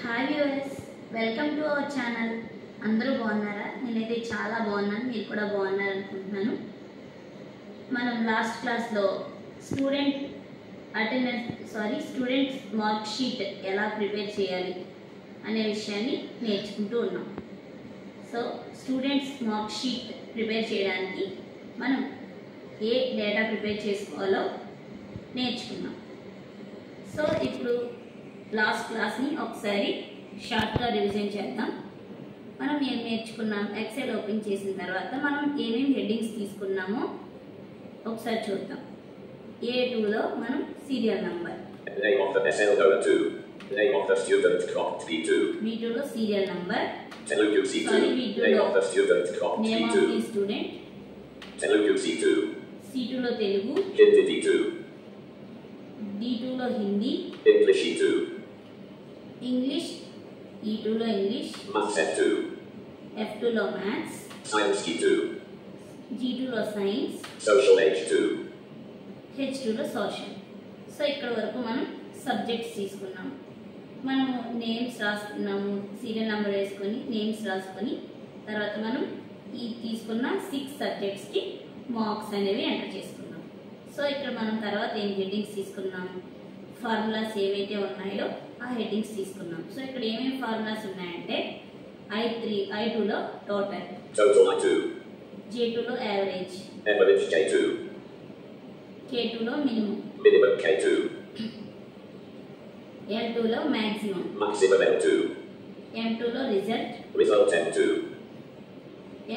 Hi viewers, welcome to our channel. అందరూ బాగున్నారా? నేనైతే చాలా బాగున్నాను, మీరు కూడా బాగున్నారు అనుకుంటున్నాను. మనం లాస్ట్ క్లాస్లో స్టూడెంట్స్ మార్క్ షీట్ ఎలా ప్రిపేర్ చేయాలి అనే విషయాన్ని నేర్చుకుంటూ ఉన్నాం. So students mark sheet prepare చేయడానికి మనం ఏ డేటా ప్రిపేర్ చేసుకోవాలో నేర్చుకున్నాం. సో ఇప్పుడు లాస్ట్ క్లాస్ని ఒకసారి షార్ట్గా రివిజన్ చేద్దాం. మనం ఏం నేర్చుకున్నాం, ఎక్సెల్ ఓపెన్ చేసిన తర్వాత మనం ఏమేమి హెడ్డింగ్స్ తీసుకున్నామో ఒకసారి చూద్దాం. A2లో మనం serial number, name of the SL02, name of the student clock B2, B2లో serial number, Telugu C2, name of the student clock name of the B2, student, Telugu C2, C2లో తెలుగు, Hindi D2, D2లో Hindi, English E2, English, E2లో English, Maths F2, F2లో maths, Science G2, G2లో science, Social H2, H2లో social. So ఇక్కడ వరకు మనం subjects తీసుకున్నాము. మనము నేమ్స్ రాసుకున్నాము, సీరియల్ నెంబర్ వేసుకొని నేమ్స్ రాసుకొని తర్వాత మనం ఈ తీసుకున్న 6 సబ్జెక్ట్స్కి మార్క్స్ అనేవి ఎంటర్ చేసుకున్నాం. సో ఇక్కడ మనం తర్వాత ఏం హెడ్డింగ్స్ తీసుకున్నాము, ఫార్ములాస్ ఏవైతే ఉన్నాయో ఆ హెడ్డింగ్స్ తీసుకున్నాం. సో ఇక్కడ ఏమేమి ఫార్ములాస్ ఉన్నాయంటే I2లో టోటల్, Total I2, J2లో యావరేజ్, Average K2, K2లో మినిమం, Minimum K2, L2లో మ్యాక్సిమం, Maximum L2, M2లో రిజల్ట్, Result M2,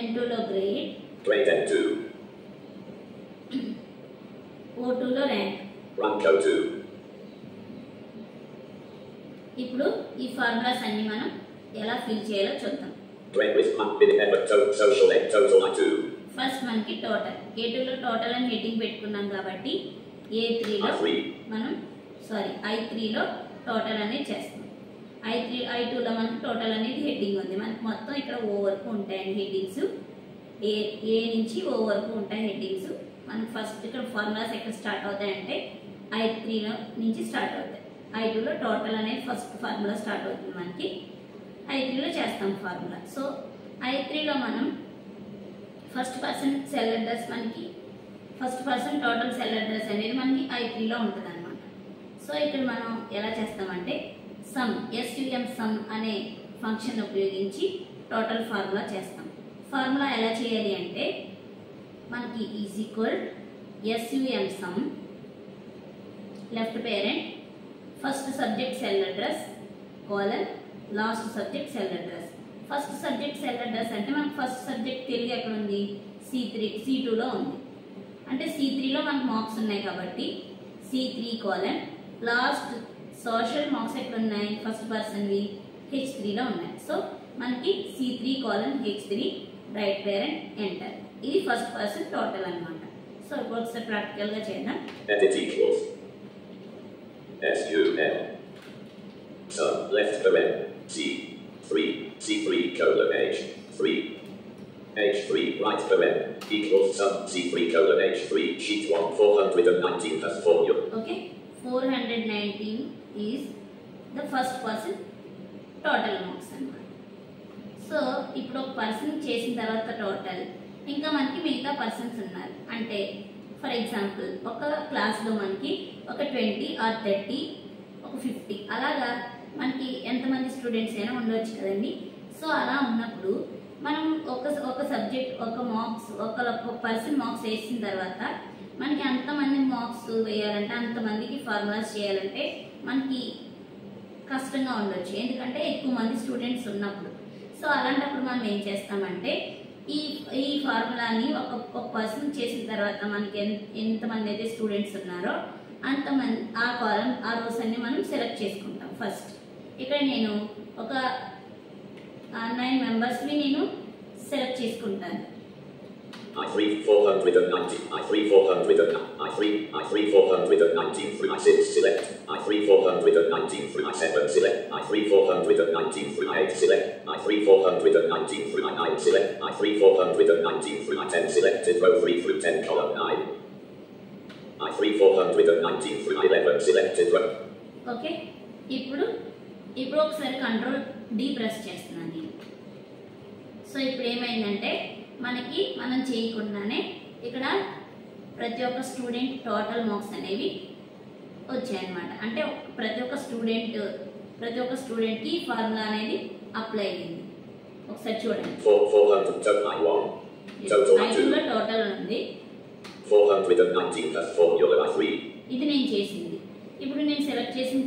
N2లో గ్రేడ్, Grade M2, O2లో ర్యాంక్. Rank O2, ఇప్పుడు ఈ ఫార్ములాస్ అన్ని మనం ఎలా ఫిల్ చేయాలో చూద్దాం. Grade with Minimum Effort Social H Total I2, first మనకి టోటల్, A2లో టోటల్ అని హెడ్డింగ్ పెట్టుకున్నాం కాబట్టి A3లో I3, మనం I3లో టోటల్ అనేది చేస్తాం. I2లో మనకి టోటల్ అనేది హెడ్డింగ్ ఉంది. మనకి మొత్తం ఇక్కడ ఓ వరకు ఉంటాయండి హెడ్డింగ్స్, ఏ నుంచి ఓ వరకు ఉంటాయి హెడ్డింగ్స్. మనకి ఫస్ట్ ఇక్కడ ఫార్ములాస్ ఎక్కడ స్టార్ట్ అవుతాయంటే I3లో నుంచి స్టార్ట్ అవుతాయి. I2లో టోటల్ అనేది ఫస్ట్ ఫార్ములా స్టార్ట్ అవుతుంది, మనకి I3లో చేస్తాం ఫార్ములా. సో I3లో మనం ఫస్ట్ పర్సన్ సెల్ అడ్రస్, మనకి first person total cell address అనేది మనకి I3లో ఉంటుంది అనమాట. సో ఇక్కడ మనం ఎలా చేస్తామంటే SUM సమ్ అనే ఫంక్షన్ ఉపయోగించి టోటల్ ఫార్ములా చేస్తాం. ఫార్ములా ఎలా చేయాలి అంటే మనకి SUM some left parent first subject cell address colon last subject cell address. First subject cell address అంటే మనకు ఫస్ట్ సబ్జెక్ట్ తెలుగు ఎక్కడ ఉంది, C2లో ఉంది. అంటే C3లో మనకు మార్క్స్ ఉన్నాయి కాబట్టి C3 colon last social marks ఎక్కడ ఉన్నాయి, ఫస్ట్ పర్సన్వి H3లో ఉన్నాయి. సో మనకి C3 colon H3 right parent enter. ఇది ఫస్ట్ పర్సన్ టోటల్ అనమాట. సో ఇప్పుడు ఒకసారి ప్రాక్టికల్గా చేద్దాం. Edit equals SUM, sum left parent C3 colon H3, H3 right parent equals sum C3 colon H3 sheet 1 419 plus formula. Okay, 419 is the first person total marks అన్నమాట. So ఇప్పుడు ఒక person చేసిన తర్వాత టోటల్, ఇంకా మనకి మిగతా పర్సన్స్ ఉన్నారు. అంటే ఫర్ ఎగ్జాంపుల్ ఒక క్లాస్లో మనకి ఒక 20 or 30 ఒక 50 అలాగా మనకి ఎంతమంది స్టూడెంట్స్ అయినా ఉండవచ్చు కదండి. సో అలా ఉన్నప్పుడు మనం ఒక సబ్జెక్ట్ ఒక మార్క్స్ ఒక పర్సన్ మార్క్స్ వేసిన తర్వాత మనకి అంతమంది మార్క్స్ వేయాలంటే అంతమందికి ఫార్ములాస్ చేయాలంటే మనకి కష్టంగా ఉండొచ్చు, ఎందుకంటే ఎక్కువ మంది స్టూడెంట్స్ ఉన్నప్పుడు. సో అలాంటప్పుడు మనం ఏం చేస్తామంటే ఈ ఫార్ములాని ఒక పర్సన్ చేసిన తర్వాత మనకి ఎంతమంది అయితే స్టూడెంట్స్ ఉన్నారో అంతమంది ఆ కాలం ఆ రోస్ అన్ని మనం సెలెక్ట్ చేసుకుంటాం. ఫస్ట్ ఇక్కడ నేను ఒక 9 మెంబర్స్ని నేను సెలెక్ట్ చేసుకుంటాను. I3 419 through I6 select I3 419 through I7 select I3 419 through I8 select I3 419 through I9 select I3 419 through I10 selected row 3 through 10 column 9 I3 419 through I11 selected row. Okay, ఇప్పుడు ఇప్పుడు ఒకసారి control D press చేస్తున్నాను నేను. So ఇప్పుడు ఏమైందంటే మనం చేయకుండానే ఇక్కడ ప్రతి ఒక్క స్టూడెంట్ టోటల్ మార్క్స్ అనేవి వచ్చాయన్నమాట. అంటే ప్రతి ఒక్క స్టూడెంట్కి ఫార్ములా అనేది అప్లై అయింది. ఒకసారి చూడండి. 5లో టోటల్ ఉంది. 419 plus formula 3. ఇది నేను చేసింది. ఇప్పుడు నేను సెలెక్ట్ చేసిన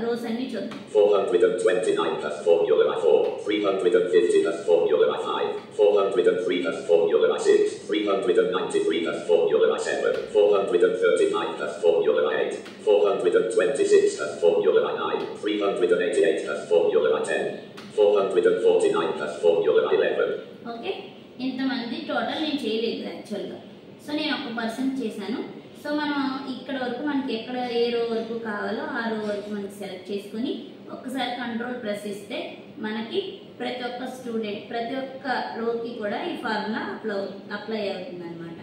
రోస్ అన్ని చూద్దాం. 429 plus formula 4, 350 plus formula 5, 403 plus formula 6, 393 plus formula 7, 435 plus formula 8, 426 plus formula 9, 388 plus formula 10, 449 plus formula 11. Okay, ఇంతమంది టోటల్ నేను చేయలేదు యాక్చువల్గా. సో నేను 1% చేశాను. సో మనం ఇక్కడ వరకు మనకి ఎక్కడ ఏ రో వరకు కావాలో ఆ రో వరకు మనకి సెలెక్ట్ చేసుకొని ఒక్కసారి కంట్రోల్ ప్రెస్ ఇస్తే మనకి ప్రతి ఒక్క రోకి కూడా ఈ ఫార్ములా అప్లై అవుతుంది అనమాట.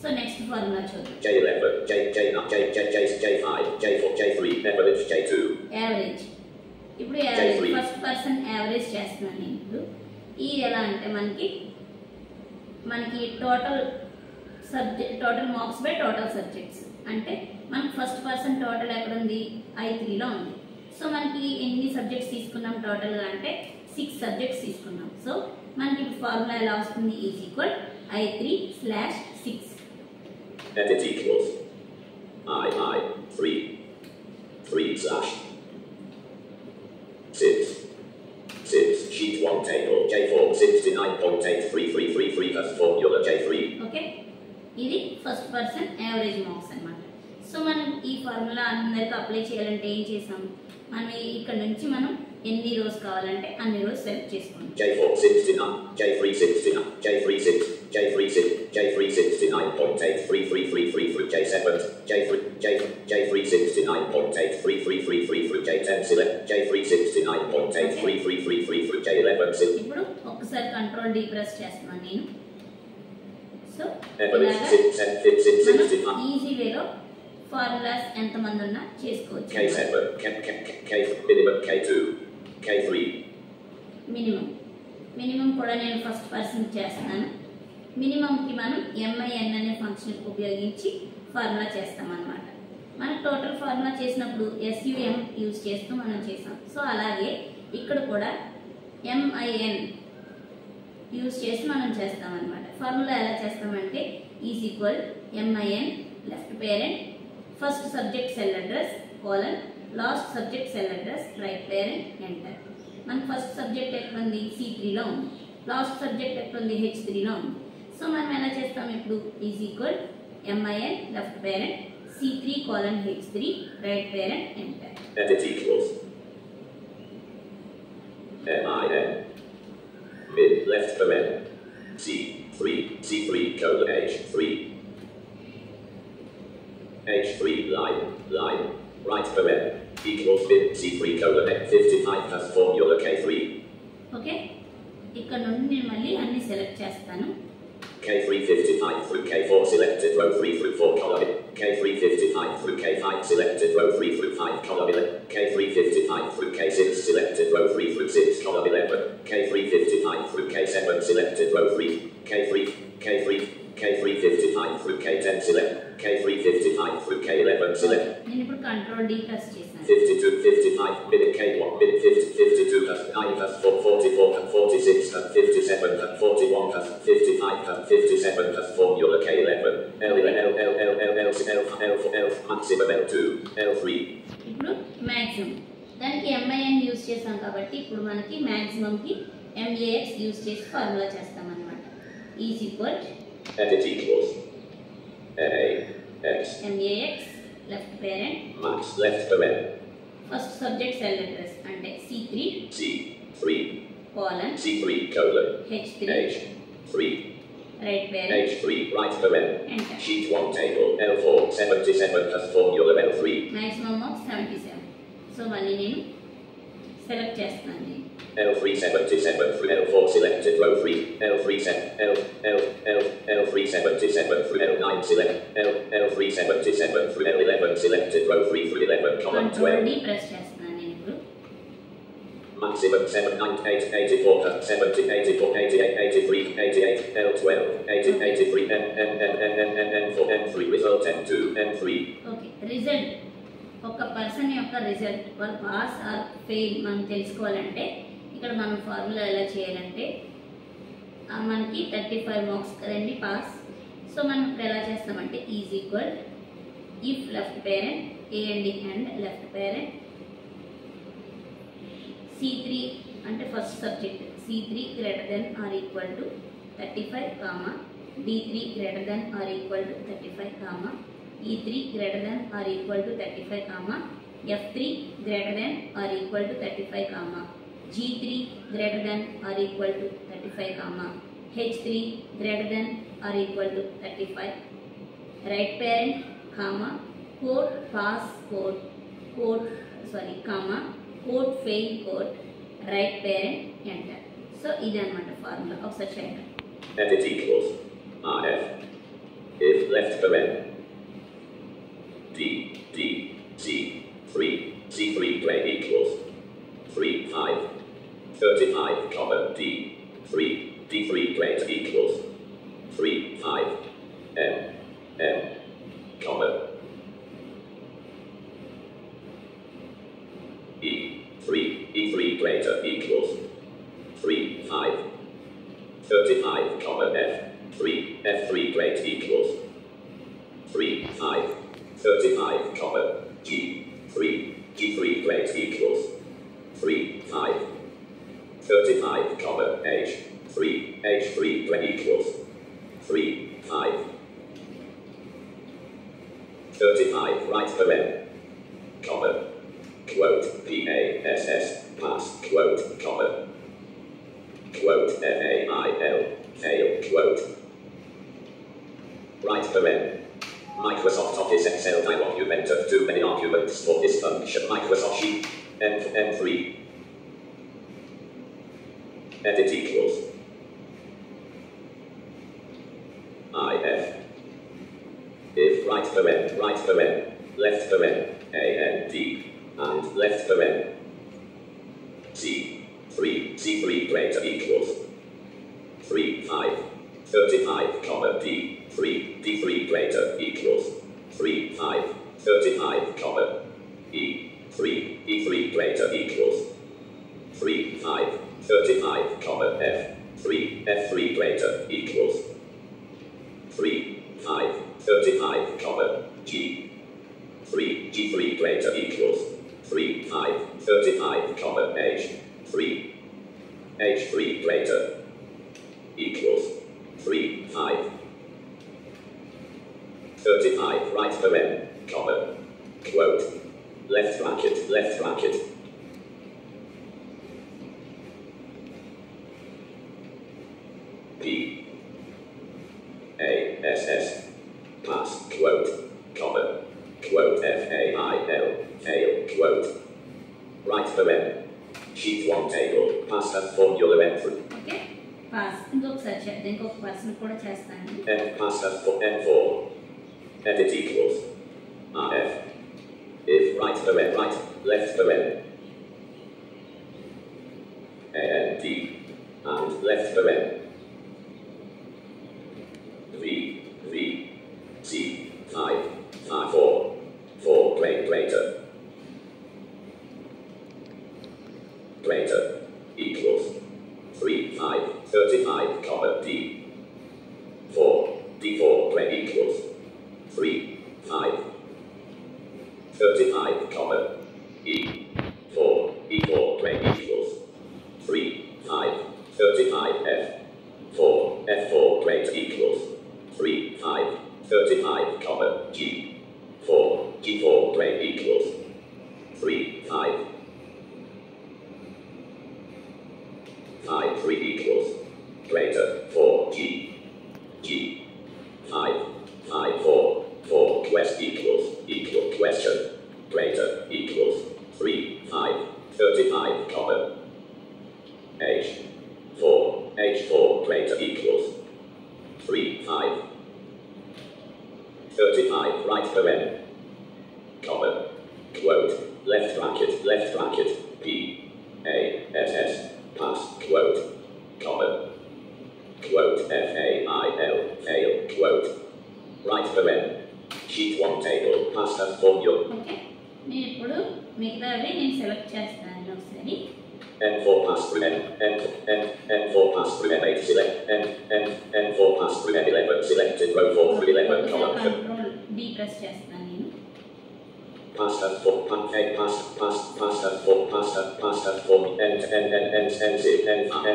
సో నెక్స్ట్ ఫార్ములా చూద్దాం. J11, J9, J5, J4, J3, average, J2. Average. ఇప్పుడు ఫస్ట్ పర్సన్ యావరేజ్ చేస్తున్నాను నేను. ఇప్పుడు ఇది ఎలా అంటే మనకి total marks by total subjects. అంటే మనకి ఫస్ట్ పర్సన్ టోటల్ ఎక్కడ ఉంది? I3లో ఉంది. సో మనకి ఎన్ని సబ్జెక్ట్స్ తీసుకున్నాం టోటల్గా అంటే 6 సబ్జెక్ట్స్ తీసుకున్నాం. సో మనకి ఫార్ములా ఎలా వస్తుంది? Is equal I3/6. And it equals I3 3/6 sheet 1 table J4 69.83333 plus formula J3. Okay, ఇది ఫస్ట్ పర్సన్ యావరేజ్ మార్క్స్ అన్నమాట. సో మనం ఈ ఫార్ములా అందరికి అప్లై చేయాలంటే ఏం చేసాం? ఇక్కడ నుంచి మనం ఎన్ని రోస్ కావాలంటే అన్ని రోస్ సెలెక్ట్ చేసుకోండి. J4 69, J3 69, J3 69.83333 through J7, J3 69.83333 through J10 select, J3 69.83333 through J11 select. ఇప్పుడు ఒకసారి కంట్రోల్ డి ప్రెస్ చేస్తున్నాను నేను. సో ఈజీ వేలో ఫార్ములాస్ ఎంతమంది ఉన్నా చేసుకోవచ్చు. K7, minimum K2, K3. Minimum కూడా నేను ఫస్ట్ పర్సన్ చేస్తున్నాను. మినిమంకి మనం MIN అనే ఫంక్షన్ ఉపయోగించి ఫార్ములా చేస్తామన్నమాట. మనం టోటల్ ఫార్ములా చేసినప్పుడు SUM యూజ్ చేస్తూ మనం చేసాం. సో అలాగే ఇక్కడ కూడా MIN యూజ్ చేసి మనం చేస్తామన్నమాట. ఫార్ములా ఎలా చేస్తామంటే is equal MIN left parent first subject cell address colon last subject cell address right parent enter. మనకి ఫస్ట్ సబ్జెక్ట్ ఎక్కడుంది? C3లో ఉంది. లాస్ట్ సబ్జెక్ట్ ఎక్కడుంది? H3లో ఉంది. సో మనం ఎలా చేస్తాం? ఇప్పుడు is equal MIN left parent C3 colon H3 right parent enter. And it equals MIN mid left parent C3 colon H3 line right parent equals mid C3 colon 55 plus formula K3. Okay, ఇక్కడ నుండి నేను మళ్ళీ అన్ని select చేస్తాను. K3 55 through K4 selected row 3 through 4 column. K3 55 through K5 selected row 3 through 5 column 11. K3 55 through K6 selected row 3 through 6 column 11. K3 55 through K7 selected row 3. K3 55 through K10 select. K3 55 through K11 select. నేను ఇప్పుడు control D press చేశాను. 52 55 minute K1 minute 52 plus 9 plus 4 44 plus 46 plus 57 plus 41 plus 55 plus 57 plus formula K11 L maximum L2 L3. ఇప్పుడు maximum దానికి MIN use చేసాం కాబట్టి ఇప్పుడు మనకి maximum కి MAX యూజ్ చేసి ఫార్ములా చేస్తాం అన్నమాట. Is equal and it equals MAX left parent max left parent first subject cell address అంటే C3 colon C3 colon H3 right parent H3 right parent enter. Sheet 1 table L4 77 plus formula L3 maximum of 77. So మళ్ళీ నేను select చేస్తున్నాను. L3 77 through L4 selected row 3 L3 through L9 select L3 77 through L11 selected row 3 through 11 column 12. D press చేస్తున్నాను నేను ఇప్పుడు. maximum 7, 9, 8, 84, 70, 84, 88, 83, 88, L12, 80, 83, N4, N3, result N2, N3. Okay, result ఒక person యొక్క result వాళ్ళు pass or fail మనం తెలుసుకోవాలంటే ఇక్కడ మనం ఫార్ములా ఎలా చేయాలంటే మనకి 35 మార్క్స్ కదండి పాస్. సో మనం ఇప్పుడు ఎలా చేస్తామంటే is equal if left parent A and left parent C3 అంటే first subject C3 greater than or equal to 35 comma D3 greater than or equal to 35 comma E3 greater than or equal to 35 comma F3 greater than or equal to 35 comma G3 greater than or equal to 35 comma H3 greater than or equal to 35 right parent comma code pass code comma code fail code right parent enter. So ఇదన్నమాట formula ఒకసారి చేయండి. Edit equals RF if left parent D C3 C3 play equals 3 5 35 comma D3 D3 plate equals 3 5 M comma E3 greater equals 3 5 35 comma F3 plate equals 3 5 35 comma G3 plate equals 3 5 35 comma H3 plate equals 3 5 35 right parent comma quote PASS pass quote comma quote FAIL fail quote right parent Microsoft Office Excel dialog you entered too many arguments for this function Microsoft Sheet M3 edit equals if right parent left parent AND and left parent C3 greater equals 3 5 35 comma D3 greater equals 3 5 35 comma E3 greater equals 3 5 35 comma F3 greater equals 3 5 35 comma G3 greater equals 3 5 35 comma H3 greater equals 3 5 35 right parent comma quote left bracket PASS pass quote comma quote FAIL fail quote right parent sheet 1 table pass as formula entry okay pass ఇంకొకసారి చేద్దాం ఇంకొక person కూడా చేస్తాను. pass as N4 edit equals RF if right parent left parent AND and left parent V C 5 4 greater equals 3 5 35 comma D4 equals 3 5 35 comma E4 equals 3 5 35 F4 equals 3 5 35 comma G4 equals 3 5 3 equals greater 4 G 5 4 quest equal question greater equals 3 5 35 comma H4 greater equals 3 5 35 right parent comma quote left bracket P A చేస్తాను ఒకసారి. N4 pass through N4 pass through N8 select N4 pass through N11 selected row 4 through 11 column. Control D press చేస్తాను నేను. Pass has 4 pass has 4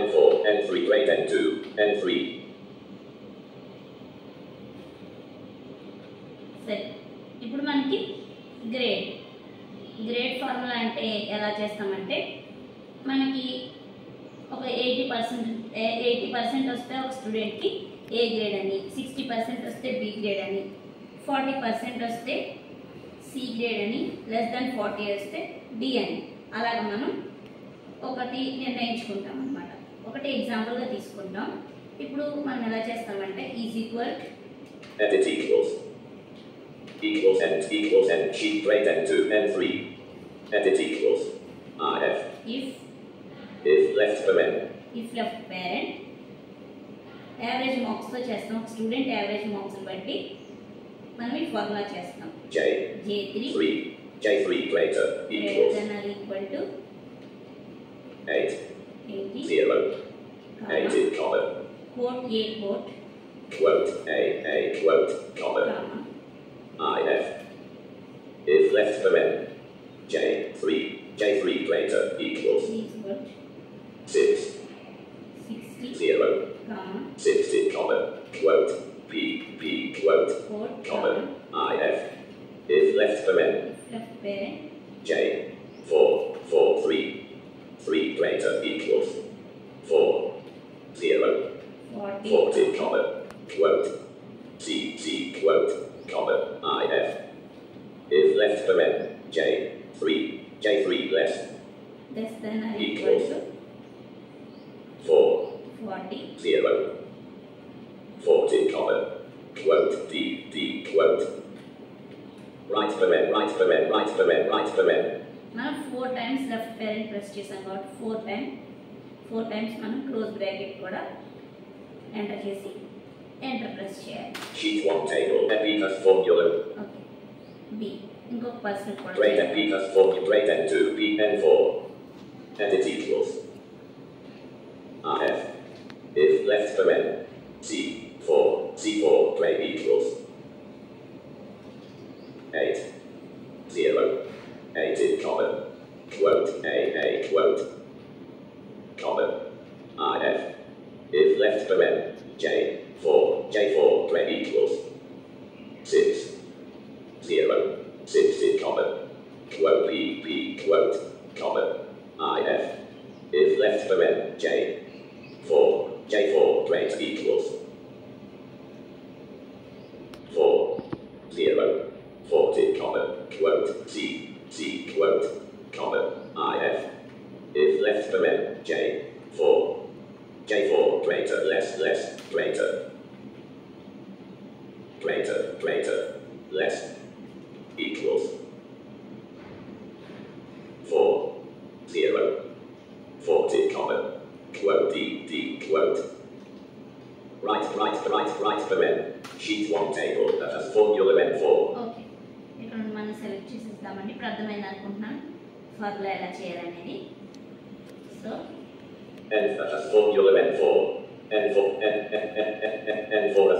N4 N3 grade N2 N3. సరే, ఇప్పుడు మనకి grade formula అంటే ఎలా చేస్తామంటే, మనకి ఒక 80% వస్తే ఒక స్టూడెంట్కి ఏ గ్రేడ్ అని, 60% వస్తే బి గ్రేడ్ అని, 40% వస్తే సి గ్రేడ్ అని, <40 వస్తే డి అని, అలాగ మనం ఒకటి నిర్ణయించుకుంటాం అన్నమాట. ఒకటి ఎగ్జాంపుల్గా తీసుకుంటాం. ఇప్పుడు మనం ఎలా చేస్తామంటే is equal edit equals n sheet grade N2 N3 edit equals if left parent average మార్క్స్తో చేస్తాం. ఒక స్టూడెంట్ యావరేజ్ మార్క్స్ని బట్టి మనం ఈ ఫార్ములా చేస్తాం. J3 greater equals equal to 8 0 8 comma quote A quote A quote comma if left parent J3 greater equals 6 0 60 comma quote B quote comma if left parent J4 3 greater equals 4 0 40 comma quote C quote comma if left parent J3 less than or equal to 4 0 40 comma quote D quote right parent మనం 4 times left parent press చేసాం కాబట్టి 4 times మనం close bracket కూడా enter చేసి enter press చేయాలి. sheet 1 table B plus formula okay, B ఇంకొక person కూడా grade B plus formula grade N2 B N4 edit equals if left parent C4 grade equals 8 0 8 comma quote A quote comma if left parent J4 grade equals 6 0 60 comma quote B quote comma if left parent J4 grade equals 4 0 40 comma quote C quote comma if left parent J4 greater less greater less equals 4 0 40 comma quote D quote right parent sheet 1 table that has formula N4. Okay, ఇక్కడ మనం select చేసేస్తామండి. ఇప్పుడు అర్థమైంది అనుకుంటున్నాను formula ఎలా చేయాలనేది. So N that has formula N4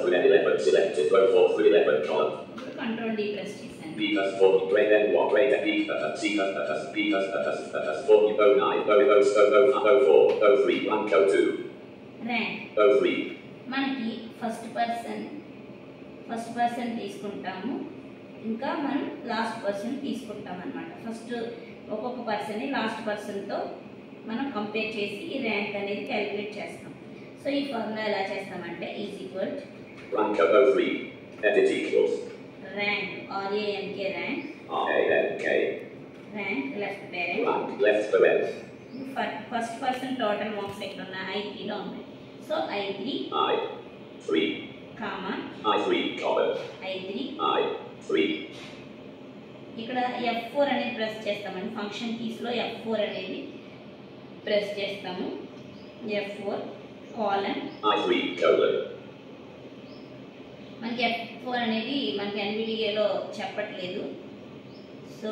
through N11 selected row 4 through 11 column. Control D press చేశాను. B has formula grade N1 grade B that has C that has formula 09 0 3 rank 02 rank 03 మనకి first person తీసుకుంటాము, ఇంకా మనం last person తీసుకుంటాం అన్నమాట. First ఒక్కొక్క పర్సన్ని last పర్సన్తో మనం కంపేర్ చేసి ఈ ర్యాంక్ అనేది క్యాలిక్యులేట్ చేస్తాం. సో ఈ ఫార్ములా ఎలా చేస్తామంటే is equal rank 03 edit equals rank RANK rank left parent rank left parent first person total marks ఎక్కడ ఉన్నాయి I3లో ఉన్నాయి. So I3 comma I3 comma I3 ఇక్కడ F4 అనేది ప్రెస్ చేస్తామండి. ఫంక్షన్ కీస్లో F4 అనేది ప్రెస్ చేస్తాము. F4 కోలన్ I3 colon మనకి F4 అనేది మనకి NVDAలో చెప్పట్లేదు. సో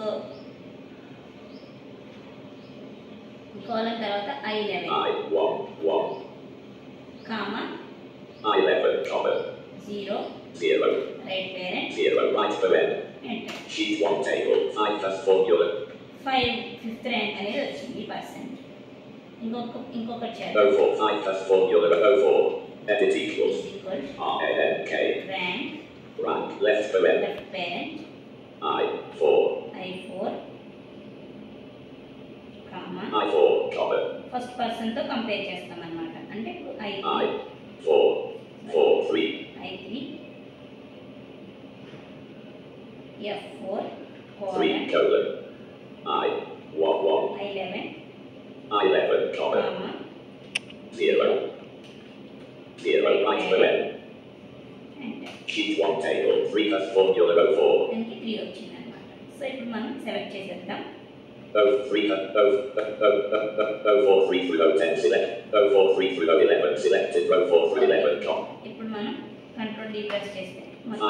కోలన్ తర్వాత I11 I11 comma I11 comma 0 0 right parent 0 right parent enter. sheet 1 table 5 plus formula 5 fifth rank అనేది వచ్చింది పర్సెంట్. ఇంకొకటి చేద్దాం. 04 5 plus formula 04 edit equals is equal RANK rank rank left parent left parent I4 I4 comma I4 comma first person తో compare చేస్తాం అన్నమాట. అంటే ఇప్పుడు I3 I4 4 3 I3 F4 3 colon I11 I11 comma comma 0 0 right parent enter. sheet 1 table 3 plus formula 04 దానికి 3 వచ్చింది అనమాట. So ఇప్పుడు మనం సెలెక్ట్ చేసేద్దాం. 03 043 through 010 select 043 through 011 selected 04 through 11 comma ఇప్పుడు మనం కంట్రోల్ D ప్రెస్ చేస్తే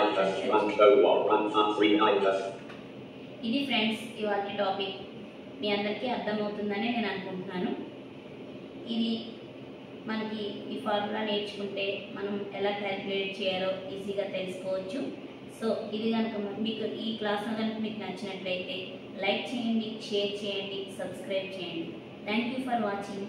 I plus rank 01 rank 39 plus ఇది ఫ్రెండ్స్ ఇవాళ టాపిక్. మీ అందరికీ అర్థమవుతుందని నేను అనుకుంటున్నాను. ఇది మనకి ఈ ఫార్ములా నేర్చుకుంటే మనం ఎలా క్యాలిక్యులేట్ చేయాలో ఈజీగా తెలుసుకోవచ్చు. సో ఇది కనుక మీకు ఈ క్లాస్ కనుక మీకు నచ్చినట్లయితే లైక్ చేయండి, షేర్ చేయండి, సబ్స్క్రైబ్ చేయండి. Thank you for watching.